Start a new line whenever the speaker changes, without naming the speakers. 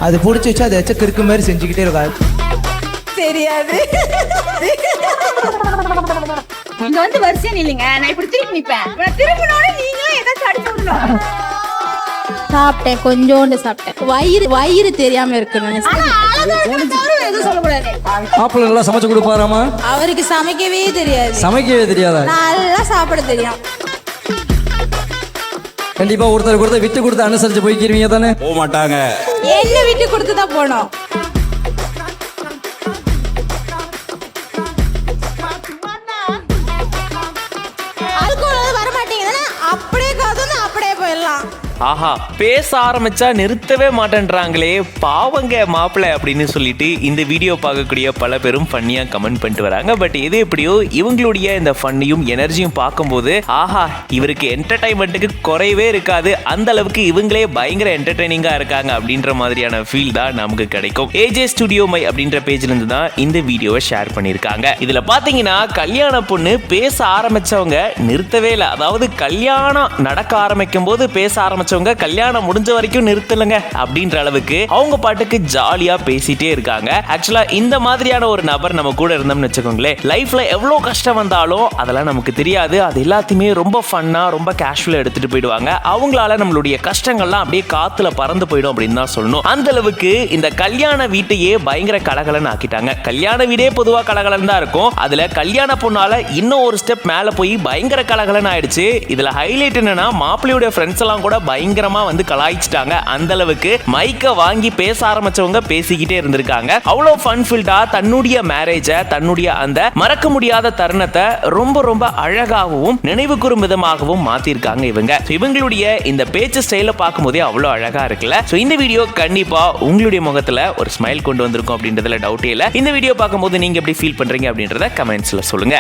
அது பிடிச்சி வச்சு அதை வச்ச கிறுக்கு மாதிரி செஞ்சுக்கிட்டே இருக்காது.
தெரியாது.
இங்க வந்து வரிசையா நில்லுங்க, நான் இப்படி திருப்பி நிப்பேன். திரும்பினோட நீங்களும் ஏதாச்சும் அடிச்சு விடணும்.
சாப்பிட்டேன், கொஞ்சோண்டு சாப்பிட்டேன். வயிறு தெரியாம இருக்கணும்.
எதுவும் சொல்லக்கூடாது.
மாப்பிள்ளை நல்லா சமைச்சு கொடுப்பாராமா?
அவருக்கு சமைக்கவே தெரியாது.
சமைக்கவே தெரியாதா?
நல்லா சாப்பிட தெரியும்.
கண்டிப்பா ஒருத்தர் விட்டு கொடுத்து அனுசரிச்சு போய்க்கிறீங்க தானே?
போக மாட்டாங்க.
என்ன விட்டு கொடுத்துதான் போனோம்.
ஆஹா, பேச ஆரம்பிச்சா நிறுத்தவே மாட்டேன்றாங்களே, பாவங்க மாப்பிள்ளை அப்படின்னு சொல்லிட்டு இந்த வீடியோ பார்க்கக்கூடிய பல பேரும் ஃபன்னியா கமெண்ட் பண்ணிட்டு வராங்க. பட் எது எப்படியோ இவங்களுடைய இந்த ஃபன்னையும் எனர்ஜியும் பார்க்கும்போது ஆஹா, இவருக்கு என்டர்டைன்மெண்ட்டுக்கு குறையவே இருக்காது, அந்த அளவுக்கு இவங்களே பயங்கர என்டர்டைனிங்கா இருக்காங்க அப்படின்ற மாதிரியான ஃபீல் தான் நமக்கு கிடைக்கும். ஏஜே ஸ்டுடியோ மை அப்படின்ற பேஜ்ல இருந்து தான் இந்த வீடியோவை ஷேர் பண்ணியிருக்காங்க. இதுல பாத்தீங்கன்னா கல்யாண பொண்ணு பேச ஆரம்பிச்சவங்க நிறுத்தவே இல்லை. அதாவது கல்யாணம் நடக்க ஆரம்பிக்கும் போது பேச ஆரம்பிச்சவங்க கல்யாணம் முடிஞ்ச வரைக்கும் நிறுத்தலங்க அப்படின்ற அளவுக்கு அவங்க பாட்டுக்கு ஜாலியா பேசிட்டே இருக்காங்க. ஆக்சுவலா இந்த மாதிரியான ஒரு நபர் நம்ம கூட இருந்தோம்னு வச்சுக்கோங்களேன், லைஃப்ல எவ்வளவு கஷ்டம் வந்தாலும் அதெல்லாம் நமக்கு தெரியாது. அது எல்லாத்தையுமே ரொம்ப ஃபன்னா, ரொம்ப கேஷுவலா எடுத்துட்டு போயிடுவாங்க. அவங்களால நம்மளுடைய கஷ்டங்கள்லாம் அப்படியே காத்துல பறந்து போயிடும் அப்படின்னு தான் சொல்லணும். அந்த அளவுக்கு இந்த கல்யாண வீட்டையே பயங்கர கலகலன்னு ஆக்கிட்டாங்க. கல்யாண வீடே பொதுவா கலகலன்னு தான் இருக்கும். அதுல கல்யாண பொண்ணால இன்னும் ஒரு ஸ்டெப் மேல போய் பயங்கர கலகலன்னு ஆயிடுச்சு. இதுல ஹைலைட் என்னன்னா, மாப்பிள்ளையோட ஃப்ரெண்ட்ஸ் எல்லாம் கூட பயங்கரமா வந்து கலாய்ச்சிட்டாங்க. அந்த அளவுக்கு மைக்க வாங்கி பேச ஆரம்பிச்சவங்க பேசிக்கிட்டே இருந்திருக்காங்க. அவ்வளவு ஃபன் ஃபில்டா தன்னுடைய மேரேஜ, தன்னுடைய அந்த மறக்க முடியாத தருணத்தை ரொம்ப ரொம்ப அழகாகவும் நினைவு கூறும் விதமாகவும் மாத்திருக்காங்க இவங்க. இவங்களுடைய இந்த பேச்சு ஸ்டைல பார்க்கும்போதே அவ்வளவு அழகா இருக்குல்ல. சோ இந்த வீடியோ கண்டிப்பா உங்களுடைய முகத்துல ஒரு ஸ்மைல் கொண்டு வந்திருக்கும் அப்படின்றதுல டவுட்டே இல்ல. இந்த வீடியோ பார்க்கும்போது நீங்க எப்படி ஃபீல் பண்றீங்க அப்படின்றத கமெண்ட்ஸ்ல சொல்லுங்க.